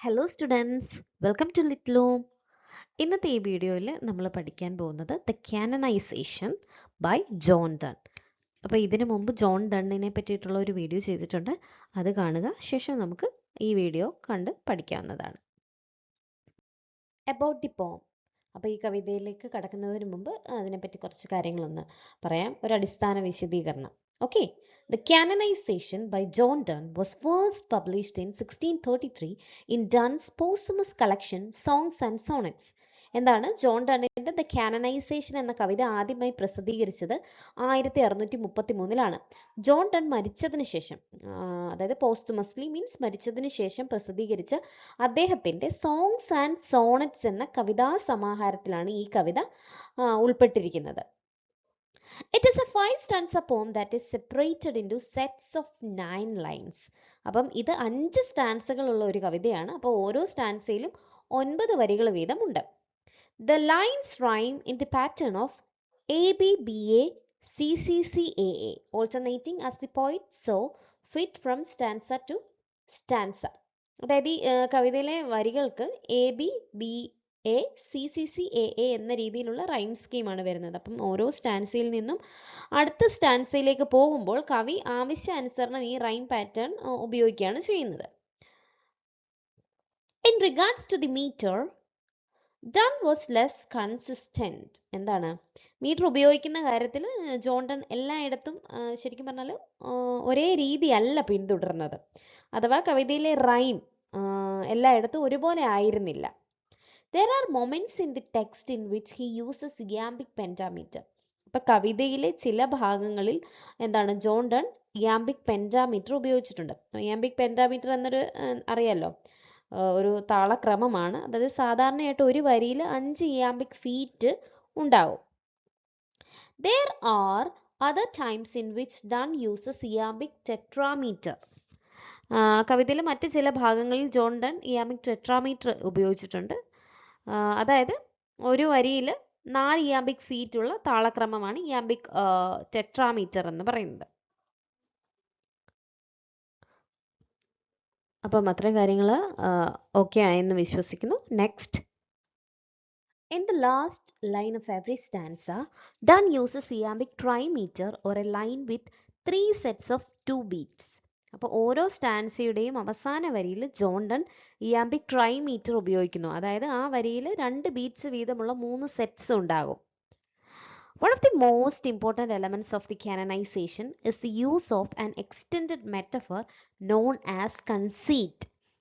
Hello students, welcome to ലിറ്റ്ലൂം. ഇന്നത്തെ ഈ വീഡിയോയിൽ നമ്മൾ പഠിക്കാൻ പോകുന്നത് the canonization by John Donne. അപ്പോൾ ഇതിനു മുമ്പ് ജോൺ ഡണ്ണിനെ പറ്റിയിട്ടുള്ള ഒരു വീഡിയോ ചെയ്തിട്ടുണ്ട്, അത് കാണുക. ശേഷം നമുക്ക് ഈ വീഡിയോ കണ്ട് പഠിക്കാവുന്നതാണ്. അബൌട്ട് ദി പോം. അപ്പോൾ ഈ കവിതയിലേക്ക് കടക്കുന്നതിന് മുമ്പ് അതിനെപ്പറ്റി കുറച്ച് കാര്യങ്ങളൊന്ന് പറയാം, ഒരു അടിസ്ഥാന വിശദീകരണം. Okay, the canonization by John Donne was first published in 1633 in Donne's posthumous collection Songs and Sonnets. എന്താണ് ജോൺ ഡണ്ണിന്റെ ദ കാനനൈസേഷൻ എന്ന കവിത ആദ്യമായി പ്രസിദ്ധീകരിച്ചത് 1633 ജോൺ ഡൺ മരിച്ചതിന് ശേഷം, അതായത് പോസ്റ്റ്മസ്ലി മീൻസ് മരിച്ചതിന് ശേഷം പ്രസിദ്ധീകരിച്ച അദ്ദേഹത്തിന്റെ സോങ്സ് ആൻഡ് സോണറ്റ്സ് എന്ന കവിതാ സമാഹാരത്തിലാണ് ഈ കവിത ഉൾപ്പെട്ടിരിക്കുന്നത്. It is a 5-stanza poem that is separated into sets of 9 lines. അപ്പം ഇത് 5 സ്റ്റാൻസകൾ ഉള്ള ഒരു കവിതയാണ്. അപ്പോൾ ഓരോ സ്റ്റാൻസയിലും 9 വരികൾ വീതമുണ്ട്. The lines rhyme in the pattern of ABBA CCCAA, alternating as the poet saw fit from stanza to stanza. അതായത് ഈ കവിതയിലെ വരികൾക്ക് ABBA എന്ന രീതിയിലുള്ള റൈം സ്കീമാണ് വരുന്നത്. അപ്പം ഓരോ സ്റ്റാൻസയിൽ നിന്നും അടുത്ത സ്റ്റാൻസയിലേക്ക് പോകുമ്പോൾ കവി ആവശ്യാനുസരണം ഈ റൈം പാറ്റേൺ ഉപയോഗിക്കുകയാണ് ചെയ്യുന്നത്. In regards to the meter, Donne was less consistent. എന്താണ് മീറ്റർ ഉപയോഗിക്കുന്ന കാര്യത്തിൽ ജോൺ ഡൺ എല്ലായിടത്തും ശരിക്കും പറഞ്ഞാൽ ഒരേ രീതിയല്ല പിന്തുടർന്നത്. അഥവാ കവിതയിലെ റൈം എല്ലായിടത്തും ഒരുപോലെ ആയിരുന്നില്ല. There are moments in the text in which he uses iambic pentameter. ഇപ്പൊ കവിതയിലെ ചില ഭാഗങ്ങളിൽ എന്താണ് ജോൺ ഡൺ ഇയാംബിക് പെൻറ്റാമീറ്റർ ഉപയോഗിച്ചിട്ടുണ്ട്. ഇയാംബിക് പെൻറ്റാമീറ്റർ എന്നൊരു അറിയാലോ, ഒരു താളക്രമമാണ്. അതായത് സാധാരണയായിട്ട് ഒരു വരിയിൽ 5 ഇയാംബിക് ഫീറ്റ് ഉണ്ടാവും. There are other times in which Donne uses iambic tetrameter. കവിതയിലെ മറ്റ് ചില ഭാഗങ്ങളിൽ ജോൺ ഡൺ ഇയാംബിക് ടെട്രാമീറ്റർ ഉപയോഗിച്ചിട്ടുണ്ട്. അതായത് ഒരു വരിയിൽ 4 ഇയാംബിക് ഫീറ്റ് ഉള്ള താളക്രമമാണ് ഇയാംബിക് ടെട്രാമീറ്റർ എന്ന് പറയുന്നത്. അപ്പം അത്രയും കാര്യങ്ങൾ ഓക്കെ ആയെന്ന് വിശ്വസിക്കുന്നു. Next, in the last line of every stanza, Donne uses iambic trimeter or a line with 3 sets of 2 beats. അപ്പോൾ ഓരോ സ്റ്റാൻസയുടെയും അവസാന വരിയിൽ ജോൺ ഡൺ ഇയാംബിക് ട്രൈമീറ്റർ ഉപയോഗിക്കുന്നു. അതായത് ആ വരിയിൽ 2 ബീറ്റ്സ് വീതമുള്ള 3 സെറ്റ്സ് ഉണ്ടാകും. One of the most important elements of the canonization is the use of an extended metaphor known as conceit.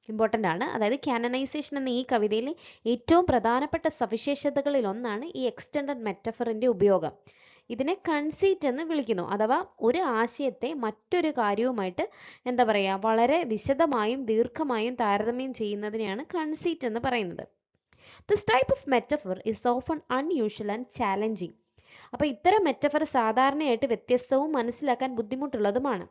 Important ആണ്. അതായത് കാനനൈസേഷൻ എന്ന ഈ കവിതയിലെ ഏറ്റവും പ്രധാനപ്പെട്ട സവിശേഷതകളിൽ ഒന്നാണ് ഈ എക്സ്റ്റെൻഡഡ് മെറ്റഫറിന്റെ ഉപയോഗം. ഇതിനെ കൺസീറ്റ് എന്ന് വിളിക്കുന്നു. അഥവാ ഒരു ആശയത്തെ മറ്റൊരു കാര്യവുമായിട്ട് എന്താ പറയുക, വളരെ വിശദമായും ദീർഘമായും താരതമ്യം ചെയ്യുന്നതിനെയാണ് കൺസീറ്റ് എന്ന് പറയുന്നത്. This type of metaphor is often unusual and challenging. അപ്പോൾ ഇത്തരം മെറ്റഫർ സാധാരണയായിട്ട് വ്യത്യസ്തവും മനസ്സിലാക്കാൻ ബുദ്ധിമുട്ടുള്ളതുമാണ്.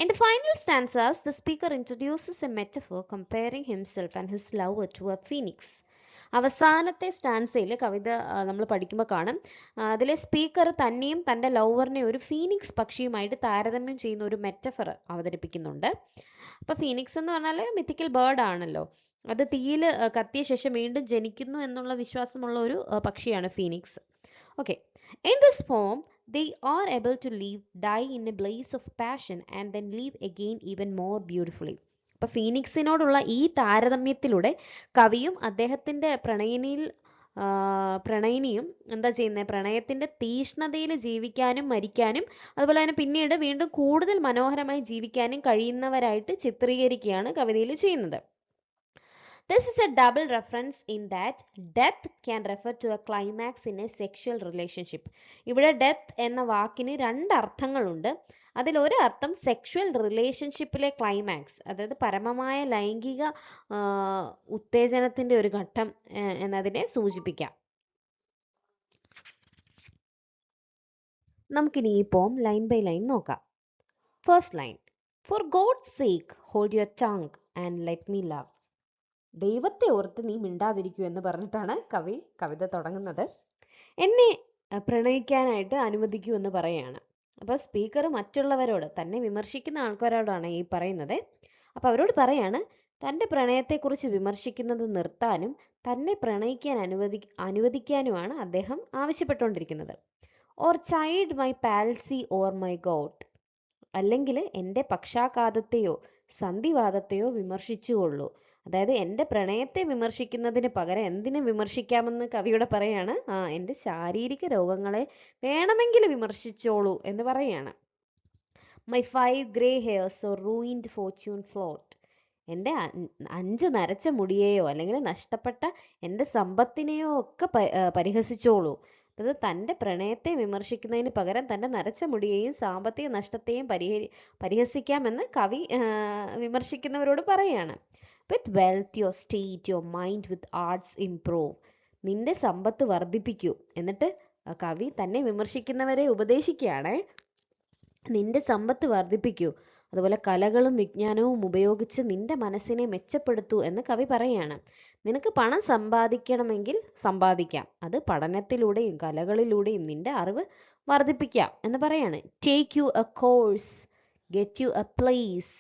In the final stanzas, the speaker introduces a metaphor comparing himself and his lover to a phoenix. അവസാനത്തെ സ്റ്റാൻസയിൽ കവിത നമ്മൾ പഠിക്കുമ്പോൾ കാണും, അതിലെ സ്പീക്കർ തന്നെയും തൻ്റെ ലവറിനെ ഒരു ഫീനിക്സ് പക്ഷിയുമായിട്ട് താരതമ്യം ചെയ്യുന്ന ഒരു മെറ്റഫർ അവതരിപ്പിക്കുന്നുണ്ട്. അപ്പോൾ ഫീനിക്സ് എന്ന് പറഞ്ഞാൽ മിത്തിക്കൽ ബേർഡ് ആണല്ലോ. അത് തീയിൽ കത്തിയ ശേഷം വീണ്ടും ജനിക്കുന്നു എന്നുള്ള വിശ്വാസമുള്ള ഒരു പക്ഷിയാണ് Phoenix. Okay, in this poem, they are able to live, die in a blaze of passion and then live again even more beautifully. അപ്പൊ ഫീനിക്സിനോടുള്ള ഈ താരതമ്യത്തിലൂടെ കവിയും അദ്ദേഹത്തിന്റെ പ്രണയിനിയും എന്താ ചെയ്യുന്നത്, പ്രണയത്തിന്റെ തീഷ്ണതയിൽ ജീവിക്കാനും മരിക്കാനും അതുപോലെ തന്നെ പിന്നീട് വീണ്ടും കൂടുതൽ മനോഹരമായി ജീവിക്കാനും കഴിയുന്നവരായിട്ട് ചിത്രീകരിക്കുകയാണ് കവിതയിൽ ചെയ്യുന്നത്. This is a double reference in that death can refer to a climax in a sexual relationship. ഇവിടെ ഡെത്ത് എന്ന വാക്കിന് 2 അർത്ഥങ്ങളുണ്ട്. അതിൽ ഒരു അർത്ഥം സെക്ഷുവൽ റിലേഷൻഷിപ്പിലെ ക്ലൈമാക്സ്, അതായത് പരമമായ ലൈംഗിക ഉത്തേജനത്തിന്റെ ഒരു ഘട്ടം എന്നതിനെ സൂചിപ്പിക്കാം. നമുക്കിനി ഈ പോം ലൈൻ ബൈ ലൈൻ നോക്കാം. First line, For God's sake hold your tongue and let me love. ദൈവത്തെ ഓർത്ത് നീ മിണ്ടാതിരിക്കൂ എന്ന് പറഞ്ഞിട്ടാണ് കവിത തുടങ്ങുന്നത്. എന്നെ പ്രണയിക്കാനായിട്ട് അനുവദിക്കൂ എന്ന് പറയാണ്. അപ്പോൾ സ്പീക്കർ മറ്റുള്ളവരോട്, തന്നെ വിമർശിക്കുന്ന ആൾക്കാരോടാണ് ഈ പറയുന്നത്. അപ്പോൾ അവരോട് പറയാണ്, തൻ്റെ പ്രണയത്തെക്കുറിച്ച് വിമർശിക്കുന്നത് നിർത്താനും തന്നെ പ്രണയിക്കാൻ അനുവദിക്കാനുമാണ് അദ്ദേഹം ആവശ്യപ്പെട്ടുകൊണ്ടിരിക്കുന്നത്. Or chide my palsy or my gout, അല്ലെങ്കിൽ എൻ്റെ പക്ഷാഘാതത്തെയോ സന്ധിവാദത്തെയോ വിമർശിച്ചുകൊള്ളൂ. അതായത് എൻ്റെ പ്രണയത്തെ വിമർശിക്കുന്നതിന് പകരം എന്തിനെ വിമർശിക്കാമെന്ന് കവിയുടെ പറയാണ്, എൻ്റെ ശാരീരിക രോഗങ്ങളെ വേണമെങ്കിൽ വിമർശിച്ചോളൂ എന്ന് പറയാണ്. My 5 grey hairs or ruined Fortune float, എൻ്റെ 5 നരച്ച മുടിയെയോ അല്ലെങ്കിൽ നഷ്ടപ്പെട്ട എൻ്റെ സമ്പത്തിനെയോ ഒക്കെ പരിഹസിച്ചോളൂ. അതായത് തൻ്റെ പ്രണയത്തെ വിമർശിക്കുന്നതിന് പകരം തൻ്റെ നരച്ച മുടിയെയും സാമ്പത്തിക നഷ്ടത്തെയും പരിഹസിക്കാമെന്ന് കവി വിമർശിക്കുന്നവരോട് പറയാണ്. With wealth your state your mind with arts improve, നിന്റെ സമ്പത്ത് വർദ്ധിപ്പിക്കൂ. എന്നിട്ട് കവി തന്നെ വിമർശിക്കുന്നവരെ ഉപദേശിക്കുകയാണ്, നിന്റെ സമ്പത്ത് വർദ്ധിപ്പിക്കൂ, അതുപോലെ കലകളും വിജ്ഞാനവും ഉപയോഗിച്ച് നിന്റെ മനസ്സിനെ മെച്ചപ്പെടുത്തൂ എന്ന് കവി പറയാണ്. നിനക്ക് പണം സമ്പാദിക്കണമെങ്കിൽ സമ്പാദിക്കാം, അത് പഠനത്തിലൂടെയും കലകളിലൂടെയും നിന്റെ അറിവ് വർദ്ധിപ്പിക്കാം എന്ന് പറയാണ്. Take you A course, get you A place,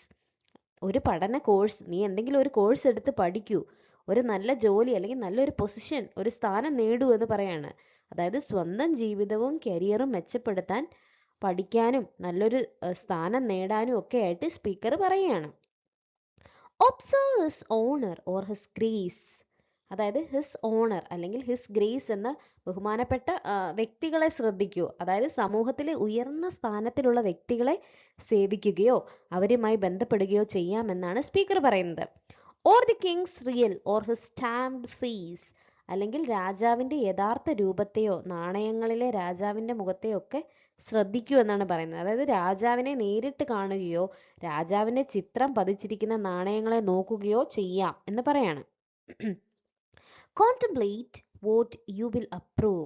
ഒരു പഠന കോഴ്സ്, നീ എന്തെങ്കിലും ഒരു കോഴ്സ് എടുത്ത് പഠിക്കൂ, ഒരു നല്ല ജോലി അല്ലെങ്കിൽ നല്ലൊരു പൊസിഷൻ, ഒരു സ്ഥാനം നേടൂ എന്ന് പറയാണ്. അതായത് സ്വന്തം ജീവിതവും കരിയറും മെച്ചപ്പെടുത്താൻ പഠിക്കാനും നല്ലൊരു സ്ഥാനം നേടാനും ഒക്കെ ആയിട്ട് സ്പീക്കർ പറയുകയാണ്. Observe his honour or his grace, അതായത് ഹിസ് ഓണർ അല്ലെങ്കിൽ ഹിസ് ഗ്രേസ് എന്ന ബഹുമാനപ്പെട്ട വ്യക്തികളെ ശ്രദ്ധിക്കൂ. അതായത് സമൂഹത്തിലെ ഉയർന്ന സ്ഥാനത്തിലുള്ള വ്യക്തികളെ സേവിക്കുകയോ അവരുമായി ബന്ധപ്പെടുകയോ ചെയ്യാമെന്നാണ് സ്പീക്കർ പറയുന്നത്. Or the king's real or his stamped face, അല്ലെങ്കിൽ രാജാവിൻ്റെ യഥാർത്ഥ രൂപത്തെയോ നാണയങ്ങളിലെ രാജാവിൻ്റെ മുഖത്തെയോ ഒക്കെ ശ്രദ്ധിക്കൂ എന്നാണ് പറയുന്നത്. അതായത് രാജാവിനെ നേരിട്ട് കാണുകയോ രാജാവിൻ്റെ ചിത്രം പതിച്ചിരിക്കുന്ന നാണയങ്ങളെ നോക്കുകയോ ചെയ്യാം എന്ന് പറയാണ്. കോൺടെംപ്ലേറ്റ് വാട്ട് യു വിൽ അപ്രൂവ്,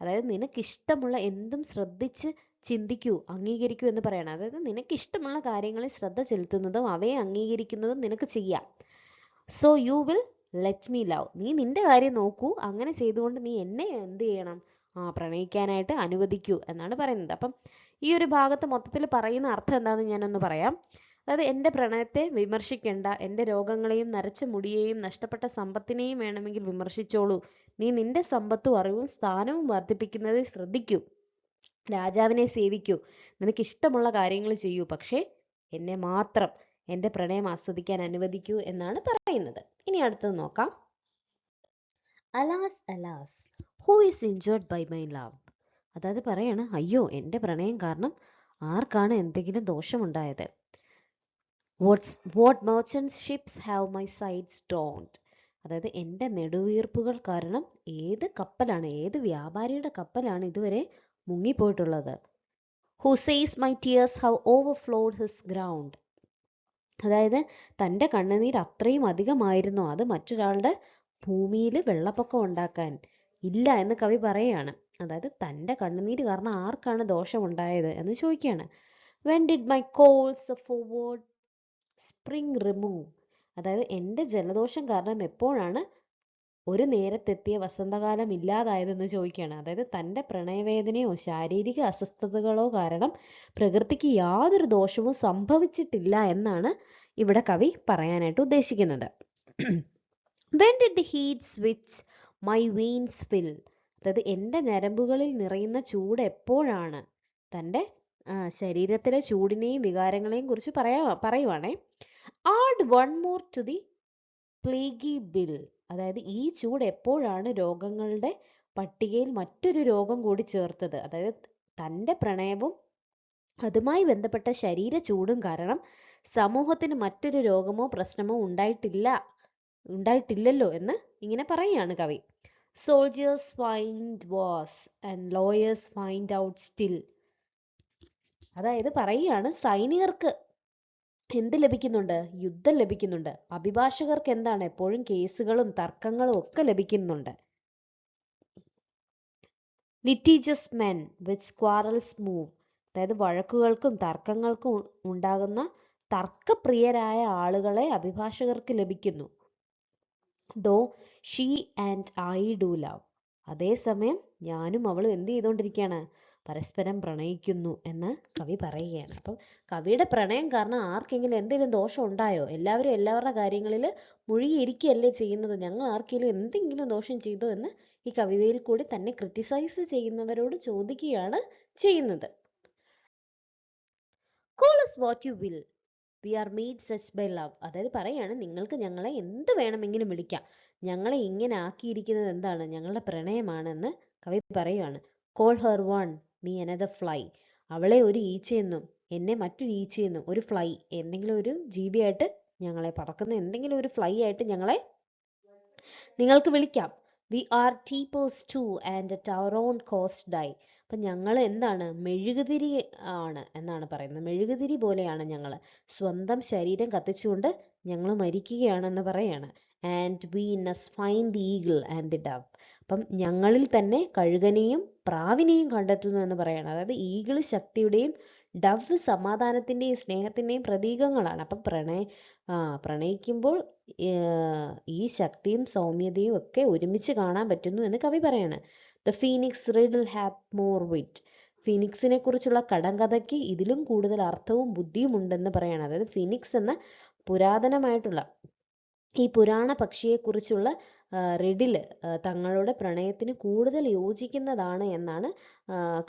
അതായത് നിനക്കിഷ്ടമുള്ള എന്തും ശ്രദ്ധിച്ച് ചിന്തിക്കൂ, അംഗീകരിക്കൂ എന്ന് പറയണം. അതായത് നിനക്കിഷ്ടമുള്ള കാര്യങ്ങളിൽ ശ്രദ്ധ ചെലുത്തുന്നതും അവയെ അംഗീകരിക്കുന്നതും നിനക്ക് ചെയ്യാം. So you will let me love, നീ നിന്റെ കാര്യം നോക്കൂ, അങ്ങനെ ചെയ്തുകൊണ്ട് നീ എന്നെ എന്ത് ചെയ്യണം, പ്രണയിക്കാനായിട്ട് അനുവദിക്കൂ എന്നാണ് പറയുന്നത്. അപ്പം ഈ ഒരു ഭാഗത്ത് മൊത്തത്തിൽ പറയുന്ന അർത്ഥം എന്താണെന്ന് ഞാനൊന്ന് പറയാം. അതായത് എൻ്റെ പ്രണയത്തെ വിമർശിക്കേണ്ട, എൻ്റെ രോഗങ്ങളെയും നരച്ച മുടിയെയും നഷ്ടപ്പെട്ട സമ്പത്തിനെയും വേണമെങ്കിൽ വിമർശിച്ചോളൂ, നീ നിന്റെ സമ്പത്തും അറിവും സ്ഥാനവും വർദ്ധിപ്പിക്കുന്നതിൽ ശ്രദ്ധിക്കൂ, രാജാവിനെ സേവിക്കൂ, നിനക്ക് ഇഷ്ടമുള്ള കാര്യങ്ങൾ ചെയ്യൂ, പക്ഷേ എന്നെ മാത്രം, എൻ്റെ പ്രണയം ആസ്വദിക്കാൻ അനുവദിക്കൂ എന്നാണ് പറയുന്നത്. ഇനി അടുത്തത് നോക്കാം. Alas alas who is injured by my love, അതായത് പറയാണ്, അയ്യോ എൻ്റെ പ്രണയം കാരണം ആർക്കാണ് എന്തെങ്കിലും ദോഷമുണ്ടായത്. What merchants ships have my സൈഡ്സ് ഡോൺഡ്, അതായത് എൻ്റെ നെടുവീർപ്പുകൾ കാരണം ഏത് കപ്പലാണ്, ഏത് വ്യാപാരിയുടെ കപ്പലാണ് ഇതുവരെ മുങ്ങിപ്പോയിട്ടുള്ളത്. Who says my tears have overflowed his ground, അതായത് തൻ്റെ കണ്ണുനീർ അത്രയും അധികമായിരുന്നോ അത് മറ്റൊരാളുടെ ഭൂമിയിൽ വെള്ളപ്പൊക്കം ഉണ്ടാക്കാൻ ഇല്ല എന്ന് കവി പറയുകയാണ്. അതായത് തൻ്റെ കണ്ണുനീര് കാരണം ആർക്കാണ് ദോഷമുണ്ടായത് എന്ന് ചോദിക്കുകയാണ്. When did my calls forward spring remove, അതായത് എൻ്റെ ജലദോഷം കാരണം എപ്പോഴാണ് ഒരു നേരത്തെത്തിയ വസന്തകാലം ഇല്ലാതായതെന്ന് ചോദിക്കുകയാണ്. അതായത് തൻ്റെ പ്രണയവേദനയോ ശാരീരിക അസ്വസ്ഥതകളോ കാരണം പ്രകൃതിക്ക് യാതൊരു ദോഷവും സംഭവിച്ചിട്ടില്ല എന്നാണ് ഇവിടെ കവി പറയാനായിട്ട് ഉദ്ദേശിക്കുന്നത്. When did the heat switch my veins fill, അതായത് എൻ്റെ ഞരമ്പുകളിൽ നിറയുന്ന ചൂട് എപ്പോഴാണ്, തൻ്റെ ശരീരത്തിലെ ചൂടിനെയും വികാരങ്ങളെയും കുറിച്ച് പറയുവാണേ. Add one more to the plaguey bill, അതായത് ഈ ചൂട് എപ്പോഴാണ് രോഗങ്ങളുടെ പട്ടികയിൽ മറ്റൊരു രോഗം കൂടി ചേർത്തത്. അതായത് തൻ്റെ പ്രണയവും അതുമായി ബന്ധപ്പെട്ട ശരീര ചൂടും കാരണം സമൂഹത്തിന് മറ്റൊരു രോഗമോ പ്രശ്നമോ ഉണ്ടായിട്ടില്ലല്ലോ എന്ന് ഇങ്ങനെ പറയുകയാണ് കവി. Soldiers find was and lawyers find out still, അതായത് പറയുകയാണ്, സൈനികർക്ക് എന്ത് ലഭിക്കുന്നുണ്ട്, യുദ്ധം ലഭിക്കുന്നുണ്ട്, അഭിഭാഷകർക്ക് എന്താണ്, എപ്പോഴും കേസുകളും തർക്കങ്ങളും ഒക്കെ ലഭിക്കുന്നുണ്ട്. Litigious men which quarrels move, അതായത് വഴക്കുകൾക്കും തർക്കങ്ങൾക്കും ഉണ്ടാകുന്ന തർക്കപ്രിയരായ ആളുകളെ അഭിഭാഷകർക്ക് ലഭിക്കുന്നു. Though she and I do love, അതേസമയം ഞാനും അവളും എന്ത് ചെയ്തുകൊണ്ടിരിക്കുകയാണ്, പരസ്പരം പ്രണയിക്കുന്നു എന്ന് കവി പറയുകയാണ്. അപ്പം കവിയുടെ പ്രണയം കാരണം ആർക്കെങ്കിലും എന്തെങ്കിലും ദോഷം ഉണ്ടായോ? എല്ലാവരും എല്ലാവരുടെ കാര്യങ്ങളിൽ മുഴുകിയിരിക്കുകയല്ലേ ചെയ്യുന്നത്. ഞങ്ങൾ ആർക്കെങ്കിലും എന്തെങ്കിലും ദോഷം ചെയ്തോ എന്ന് ഈ കവിതയിൽ കൂടി തന്നെ ക്രിട്ടിസൈസ് ചെയ്യുന്നവരോട് ചോദിക്കുകയാണ് ചെയ്യുന്നത്. Call us what you will. We are made such by love. അതായത് പറയാണ്, നിങ്ങൾക്ക് ഞങ്ങളെ എന്ത് വേണമെങ്കിലും വിളിക്കാം, ഞങ്ങളെ ഇങ്ങനെ ആക്കിയിരിക്കുന്നത് എന്താണ്? ഞങ്ങളുടെ പ്രണയമാണെന്ന് കവി പറയുകയാണ്. കോൾ ഹെർ വൺ, നീ അനദർ ഫ്ലൈ. അവളെ ഒരു ഈച്ചയെന്നും എന്നെ മറ്റൊരു ഈച്ചയെന്നും, ഒരു ഫ്ലൈ എന്തെങ്കിലും ഒരു ജീവിയായിട്ട്, ഞങ്ങളെ പറക്കുന്ന എന്തെങ്കിലും ഒരു ഫ്ലൈ ആയിട്ട് ഞങ്ങളെ നിങ്ങൾക്ക് വിളിക്കാം. We are tapers too and at our own cost die. അപ്പം ഞങ്ങൾ എന്താണ്? മെഴുകുതിരി ആണ് എന്നാണ് പറയുന്നത്. മെഴുകുതിരി പോലെയാണ് ഞങ്ങൾ. സ്വന്തം ശരീരം കത്തിച്ചുകൊണ്ട് ഞങ്ങൾ മരിക്കുകയാണെന്ന് പറയാണ്. And we ness find the eagle and the Dove. അപ്പം ഞങ്ങളിൽ തന്നെ കഴുകനെയും പ്രാവിനെയും കണ്ടെത്തുന്നു എന്ന് പറയാണ്. അതായത് ഈഗിൾ ശക്തിയുടെയും ഡവ് സമാധാനത്തിൻ്റെയും സ്നേഹത്തിൻ്റെയും പ്രതീകങ്ങളാണ്. അപ്പം പ്രണയിക്കുമ്പോൾ ഈ ശക്തിയും സൗമ്യതയും ഒക്കെ ഒരുമിച്ച് കാണാൻ പറ്റുന്നു എന്ന് കവി പറയാണ്. The phoenix riddle hath more wit. ഫീനിക്സിനെ കുറിച്ചുള്ള കടങ്കഥയ്ക്ക് ഇതിലും കൂടുതൽ അർത്ഥവും ബുദ്ധിയും ഉണ്ടെന്ന് പറയാണ്. അതായത് ഫീനിക്സ് എന്ന പുരാതനമായിട്ടുള്ള ഈ പുരാണ പക്ഷിയെക്കുറിച്ചുള്ള റിഡില് തങ്ങളുടെ പ്രണയത്തിന് കൂടുതൽ യോജിക്കുന്നതാണ് എന്നാണ്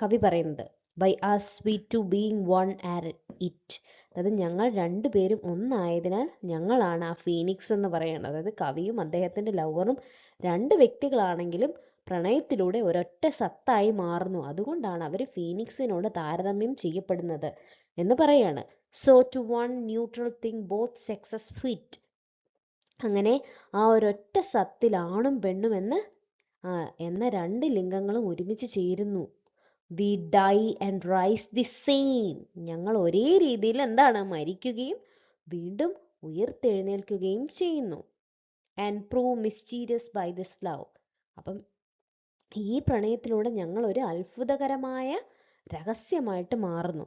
കവി പറയുന്നത്. By us we two being one are it. അതായത് ഞങ്ങൾ രണ്ടുപേരും ഒന്നായതിനാൽ ഞങ്ങളാണ് ആ ഫീനിക്സ് എന്ന് പറയുന്നത്. അതായത് കവിയും അദ്ദേഹത്തിൻ്റെ ലവറും രണ്ട് വ്യക്തികളാണെങ്കിലും പ്രണയത്തിലൂടെ ഒരൊറ്റ സത്തായി മാറുന്നു. അതുകൊണ്ടാണ് അവർ ഫീനിക്സിനോട് താരതമ്യം ചെയ്യപ്പെടുന്നത് എന്ന് പറയാണ്. So to one neutral thing both sexes fit. അങ്ങനെ ആ ഒരൊറ്റ സത്തിൽ ആണും പെണ്ണും എന്ന രണ്ട് ലിംഗങ്ങളും ഒരുമിച്ച് ചേരുന്നു. We die and rise the same. ഞങ്ങൾ ഒരേ രീതിയിൽ എന്താണ്? മരിക്കുകയും വീണ്ടും ഉയർത്തെഴുന്നേൽക്കുകയും ചെയ്യുന്നു. And prove mysterious by this love. അപ്പം ഈ പ്രണയത്തിലൂടെ ഞങ്ങൾ ഒരു അത്ഭുതകരമായ രഹസ്യമായിട്ട് മാറുന്നു.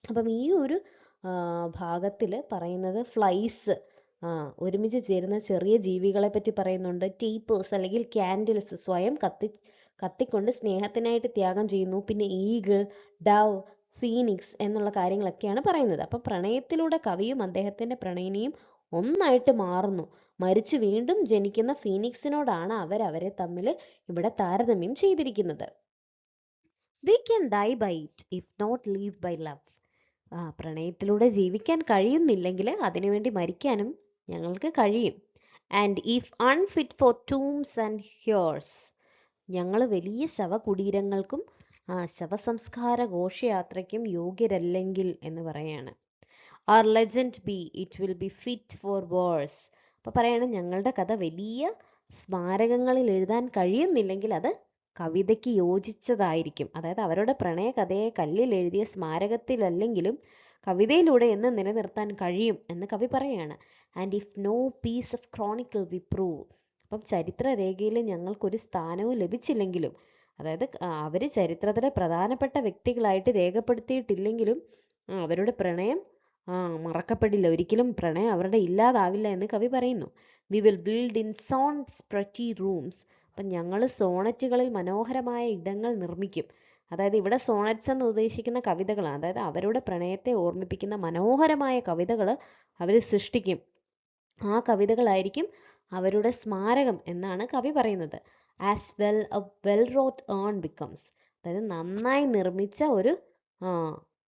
അപ്പം ഈ ഒരു ഭാഗത്തിൽ പറയുന്നത് ഫ്ലൈസ് ഒരുമിച്ച് ചേരുന്ന ചെറിയ ജീവികളെ പറ്റി പറയുന്നുണ്ട്. ടീപ്പേഴ്സ് അല്ലെങ്കിൽ ക്യാൻഡിൽസ് സ്വയം കത്തിക്കൊണ്ട് സ്നേഹത്തിനായിട്ട് ത്യാഗം ചെയ്യുന്നു. പിന്നെ ഈഗിൾ, ഡവ്, ഫീനിക്സ് എന്നുള്ള കാര്യങ്ങളൊക്കെയാണ് പറയുന്നത്. അപ്പം പ്രണയത്തിലൂടെ കവിയും അദ്ദേഹത്തിൻ്റെ പ്രണയിനിയും ഒന്നായിട്ട് മാറുന്നു. മരിച്ചു വീണ്ടും ജനിക്കുന്ന ഫീനിക്സിനോടാണ് അവരെ തമ്മിൽ ഇവിടെ താരതമ്യം ചെയ്തിരിക്കുന്നത്. We can die by it if not live by love. പ്രണയത്തിലൂടെ ജീവിക്കാൻ കഴിയുന്നില്ലെങ്കിൽ അതിനുവേണ്ടി മരിക്കാനും ഞങ്ങൾക്ക് കഴിയും. And if unfit for tombs and hearse. ഞങ്ങൾ വലിയ ശവകുടീരങ്ങൾക്കും ശവസംസ്കാര ഘോഷയാത്രയ്ക്കും യോഗ്യരല്ലെങ്കിൽ എന്ന് പറയാണ്. Our legend be it will be fit for verse. അപ്പോൾ പറയാണ്, ഞങ്ങളുടെ കഥ വലിയ സ്മാരകങ്ങളിൽ എഴുതാൻ കഴിയുന്നില്ലെങ്കിൽ അത് കവിതയ്ക്ക് യോജിച്ചതായിരിക്കും. അതായത് അവരുടെ പ്രണയ കഥയെ കല്ലിൽ എഴുതിയ സ്മാരകത്തിലല്ലെങ്കിലും കവിതയിലൂടെ എന്ന് നിലനിർത്താൻ കഴിയും എന്ന് കവി പറയാണ്. And if no piece of chronicle we prove. അപ്പം ചരിത്രരേഖയിൽ ഞങ്ങൾക്കൊരു സ്ഥാനവും ലഭിച്ചില്ലെങ്കിലും, അതായത് അവർ ചരിത്രത്തിലെ പ്രധാനപ്പെട്ട വ്യക്തികളായിട്ട് രേഖപ്പെടുത്തിയിട്ടില്ലെങ്കിലും അവരുടെ പ്രണയം മറക്കപ്പെടില്ല. ഒരിക്കലും പ്രണയം അവരുടെ ഇല്ലാതാവില്ല എന്ന് കവി പറയുന്നു. We will build in sonnets pretty rooms. അപ്പം ഞങ്ങൾ സോണറ്റുകളിൽ മനോഹരമായ ഇടങ്ങൾ നിർമ്മിക്കും. അതായത് ഇവിടെ സോണറ്റ്സ് എന്ന് ഉദ്ദേശിക്കുന്ന കവിതകളാണ്. അതായത് അവരുടെ പ്രണയത്തെ ഓർമ്മിപ്പിക്കുന്ന മനോഹരമായ കവിതകൾ അവർ സൃഷ്ടിക്കും. ആ കവിതകളായിരിക്കും അവരുടെ സ്മാരകം എന്നാണ് കവി പറയുന്നത്. As well a well wrought urn becomes. അതായത് നന്നായി നിർമ്മിച്ച ഒരു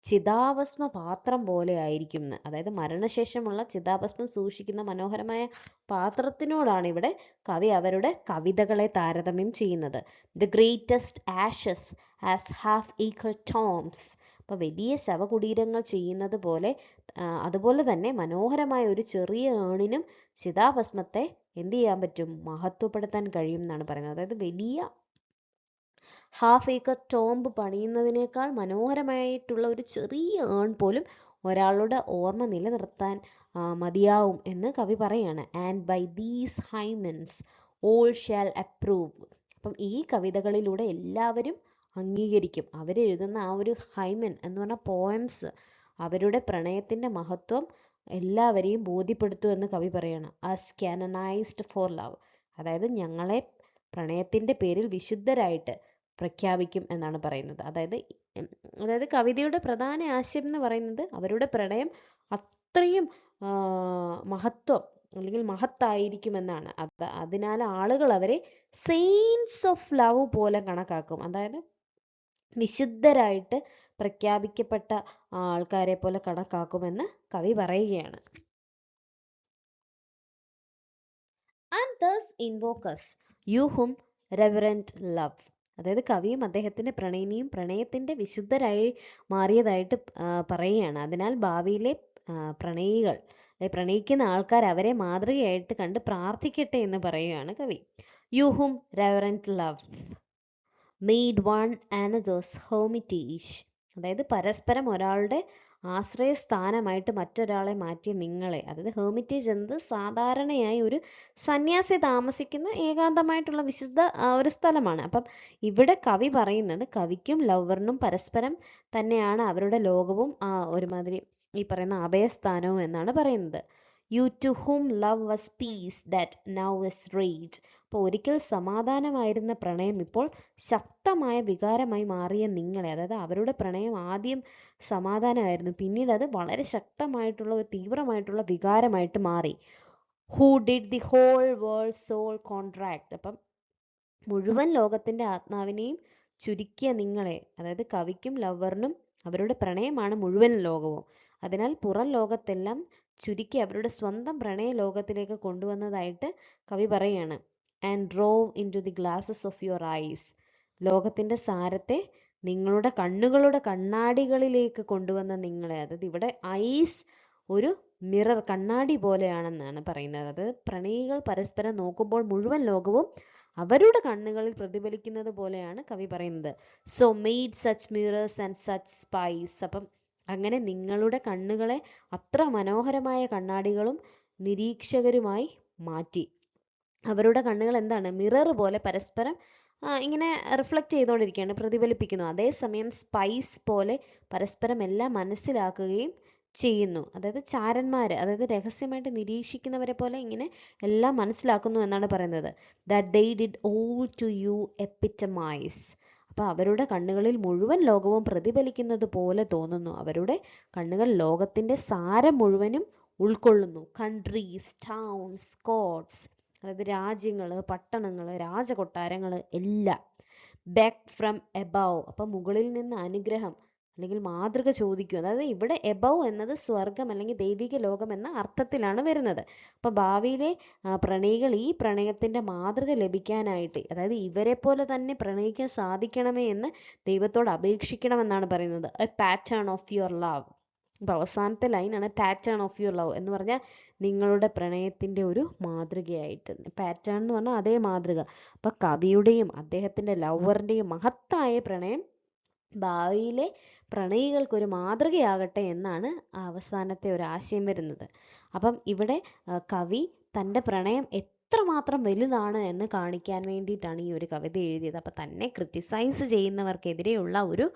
ചിതാഭസ്മ പാത്രം പോലെ ആയിരിക്കും. അതായത് മരണശേഷമുള്ള ചിതാഭസ്മം സൂക്ഷിക്കുന്ന മനോഹരമായ പാത്രത്തിനോടാണ് ഇവിടെ കവി അവരുടെ കവിതകളെ താരതമ്യം ചെയ്യുന്നത്. The greatest Ashes as half acre Toms. അപ്പോൾ വലിയ ശവകുടീരങ്ങൾ ചെയ്യുന്നത് പോലെ അതുപോലെ തന്നെ മനോഹരമായ ഒരു ചെറിയ ഏണിനും ചിതാഭസ്മത്തെ എന്ത് ചെയ്യാൻ പറ്റും? മഹത്വപ്പെടുത്താൻ കഴിയും എന്നാണ് പറയുന്നത്. അതായത് വലിയ ഹാഫ് ഏക്കർ ടോംബ് പണിയുന്നതിനേക്കാൾ മനോഹരമായിട്ടുള്ള ഒരു ചെറിയ ഏൺ പോലും ഒരാളുടെ ഓർമ്മ നിലനിർത്താൻ മതിയാവും എന്ന് കവി പറയാണ്. And by these hymns all shall approve. അപ്പം ഈ കവിതകളിലൂടെ എല്ലാവരും അംഗീകരിക്കും. അവരെഴുതുന്ന ആ ഒരു ഹൈമൻ എന്ന് പറഞ്ഞ പോയംസ് അവരുടെ പ്രണയത്തിൻ്റെ മഹത്വം എല്ലാവരെയും ബോധ്യപ്പെടുത്തുമെന്ന് കവി പറയാണ്. Us canonized for love. അതായത് ഞങ്ങളെ പ്രണയത്തിൻ്റെ പേരിൽ വിശുദ്ധരായിട്ട് പ്രഖ്യാപിക്കും എന്നാണ് പറയുന്നത്. അതായത് കവിതയുടെ പ്രധാന ആശയം എന്ന് പറയുന്നത് അവരുടെ പ്രണയം അത്രയും മഹത്വം അല്ലെങ്കിൽ മഹത്തായിരിക്കുമെന്നാണ്. അതിനാൽ ആളുകൾ അവരെ സെയിൻസ് ഓഫ് ലവ് പോലെ കണക്കാക്കും. അതായത് വിശുദ്ധരായിട്ട് പ്രഖ്യാപിക്കപ്പെട്ട ആൾക്കാരെ പോലെ കണക്കാക്കുമെന്ന് കവി പറയുകയാണ്. And thus invoke us, you whom reverent love. അതായത് കവിയും അദ്ദേഹത്തിന്റെ പ്രണയിനിയും പ്രണയത്തിന്റെ വിശുദ്ധരായി മാറിയതായിട്ട് പറയുകയാണ്. അതിനാൽ ഭാവിയിലെ പ്രണയികൾ പ്രണയിക്കുന്ന ആൾക്കാർ അവരെ മാതൃകയായിട്ട് കണ്ട് പ്രാർത്ഥിക്കട്ടെ എന്ന് പറയുകയാണ് കവി. You whom reverent love made one another's hermitage. അതായത് പരസ്പരം ഒരാളുടെ ആശ്രയസ്ഥാനമായിട്ട് മറ്റൊരാളെ മാറ്റിയ നിങ്ങളെ. അതായത് ഹെർമിറ്റേജ് എന്നത് സാധാരണയായി ഒരു സന്യാസി താമസിക്കുന്ന ഏകാന്തമായിട്ടുള്ള വിശുദ്ധ ഒരു സ്ഥലമാണ്. അപ്പം ഇവിടെ കവി പറയുന്നത് കവിക്കും ലവറിനും പരസ്പരം തന്നെയാണ് അവരുടെ ലോകവും ഒരുമാതിരി ഈ പറയുന്ന അഭയസ്ഥാനവും എന്നാണ് പറയുന്നത്. You to whom love was peace that now is rage. അപ്പോൾ ഒരിക്കൽ സമാധാനമായിരുന്ന പ്രണയം ഇപ്പോൾ ശക്തമായ വികാരമായി മാറിയ നിങ്ങളെ. അതായത് അവരുടെ പ്രണയം ആദ്യം സമാധാനമായിരുന്നു, പിന്നീട് അത് വളരെ ശക്തമായിട്ടുള്ള ഒരു തീവ്രമായിട്ടുള്ള വികാരമായിട്ട് മാറി. Who did the whole world soul contract. അപ്പം മുഴുവൻ ലോകത്തിന്റെ ആത്മാവിനെയും ചുരുക്കിയ നിങ്ങളെ. അതായത് കവിക്കും ലവറിനും അവരുടെ പ്രണയമാണ് മുഴുവൻ ലോകവും. അതിനാൽ പുറം ലോകത്തെല്ലാം ചുരുക്കി അവരുടെ സ്വന്തം പ്രണയ ലോകത്തിലേക്ക് കൊണ്ടുവന്നതായിട്ട് കവി പറയുകയാണ്. And drove into the glasses of your eyes. ലോകത്തിന്റെ സാരത്തെ നിങ്ങളുടെ കണ്ണുകളുടെ കണ്ണാടികളിലേക്ക് കൊണ്ടുവന്ന നിങ്ങളെ. അതായത് ഇവിടെ ഐസ് ഒരു മിറർ, കണ്ണാടി പോലെയാണെന്നാണ് പറയുന്നത്. അതായത് പ്രണയികൾ പരസ്പരം നോക്കുമ്പോൾ മുഴുവൻ ലോകവും അവരുടെ കണ്ണുകളിൽ പ്രതിഫലിക്കുന്നത് പോലെയാണ് കവി പറയുന്നത്. So made such mirrors and such spice. അപ്പം അങ്ങനെ നിങ്ങളുടെ കണ്ണുകളെ അത്ര മനോഹരമായ കണ്ണാടികളും നിരീക്ഷകരുമായി മാറ്റി. അവരുടെ കണ്ണുകൾ എന്താണ്? മിറർ പോലെ പരസ്പരം ഇങ്ങനെ റിഫ്ലക്റ്റ് ചെയ്തുകൊണ്ടിരിക്കുകയാണ്, പ്രതിഫലിപ്പിക്കുന്നു. അതേസമയം സ്പൈസ് പോലെ പരസ്പരം എല്ലാം മനസ്സിലാക്കുകയും ചെയ്യുന്നു. അതായത് ചാരന്മാര്, അതായത് രഹസ്യമായിട്ട് നിരീക്ഷിക്കുന്നവരെ പോലെ ഇങ്ങനെ എല്ലാം മനസ്സിലാക്കുന്നു എന്നാണ് പറയുന്നത്. that they did all to you epitomize. അപ്പോൾ അവരുടെ കണ്ണുകളിൽ മുഴുവൻ ലോകവും പ്രതിഫലിക്കുന്നത് പോലെ തോന്നുന്നു. അവരുടെ കണ്ണുകൾ ലോകത്തിന്റെ സാരം മുഴുവനും ഉൾക്കൊള്ളുന്നു. കൺട്രീസ്, ടൗൺസ്, കോട്ട്സ്, അതായത് രാജ്യങ്ങള്, പട്ടണങ്ങള്, രാജകൊട്ടാരങ്ങള് എല്ലാം. ബെക്ക് ഫ്രം എബവ്. അപ്പം മുകളിൽ നിന്ന് അനുഗ്രഹം അല്ലെങ്കിൽ മാതൃക ചോദിക്കും. അതായത് ഇവിടെ എബവ് എന്നത് സ്വർഗം അല്ലെങ്കിൽ ദൈവിക ലോകം എന്ന അർത്ഥത്തിലാണ് വരുന്നത്. അപ്പൊ ഭാവിയിലെ പ്രണയികൾ ഈ പ്രണയത്തിന്റെ മാതൃക ലഭിക്കാനായിട്ട്, അതായത് ഇവരെ പോലെ തന്നെ പ്രണയിക്കാൻ സാധിക്കണമേ എന്ന് ദൈവത്തോട് അപേക്ഷിക്കണമെന്നാണ് പറയുന്നത്. A pattern of your love. അപ്പൊ അവസാനത്തെ ലൈനാണ് പാറ്റേൺ ഓഫ് യുവർ ലവ് എന്ന് പറഞ്ഞാൽ നിങ്ങളുടെ പ്രണയത്തിന്റെ ഒരു മാതൃകയായിട്ട്. പാറ്റേൺ എന്ന് പറഞ്ഞാൽ അതേ മാതൃക. അപ്പൊ കവിയുടെയും അദ്ദേഹത്തിന്റെ ലവറിന്റെയും മഹത്തായ പ്രണയം ഭാവിയിലെ പ്രണയികൾക്കൊരു മാതൃകയാകട്ടെ എന്നാണ് അവസാനത്തെ ഒരു ആശയം വരുന്നത്. അപ്പം ഇവിടെ കവി തൻ്റെ പ്രണയം എത്രമാത്രം വലുതാണ് എന്ന് കാണിക്കാൻ വേണ്ടിയിട്ടാണ് ഈ ഒരു കവിത എഴുതിയത്. അപ്പം തന്നെ ക്രിറ്റിസൈസ് ചെയ്യുന്നവർക്കെതിരെയുള്ള ഒരു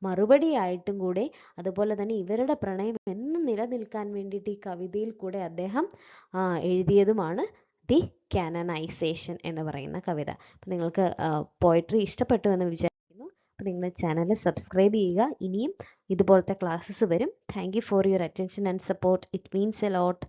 മറുപടി ആയിട്ടും കൂടെ, അതുപോലെ തന്നെ ഇവരുടെ പ്രണയം എന്ന് നിലനിൽക്കാൻ വേണ്ടിയിട്ട് ഈ കവിതയിൽ കൂടെ അദ്ദേഹം എഴുതിയതുമാണ് ദി കാനനൈസേഷൻ എന്ന് പറയുന്ന കവിത. അപ്പം നിങ്ങൾക്ക് പോയട്രി ഇഷ്ടപ്പെട്ടു എന്ന് വിചാരിക്കുന്നു. അപ്പോൾ നിങ്ങൾ ചാനൽ സബ്സ്ക്രൈബ് ചെയ്യുക. ഇനിയും ഇതുപോലത്തെ ക്ലാസ്സസ് വരും. Thank you for your attention and support. It means a lot.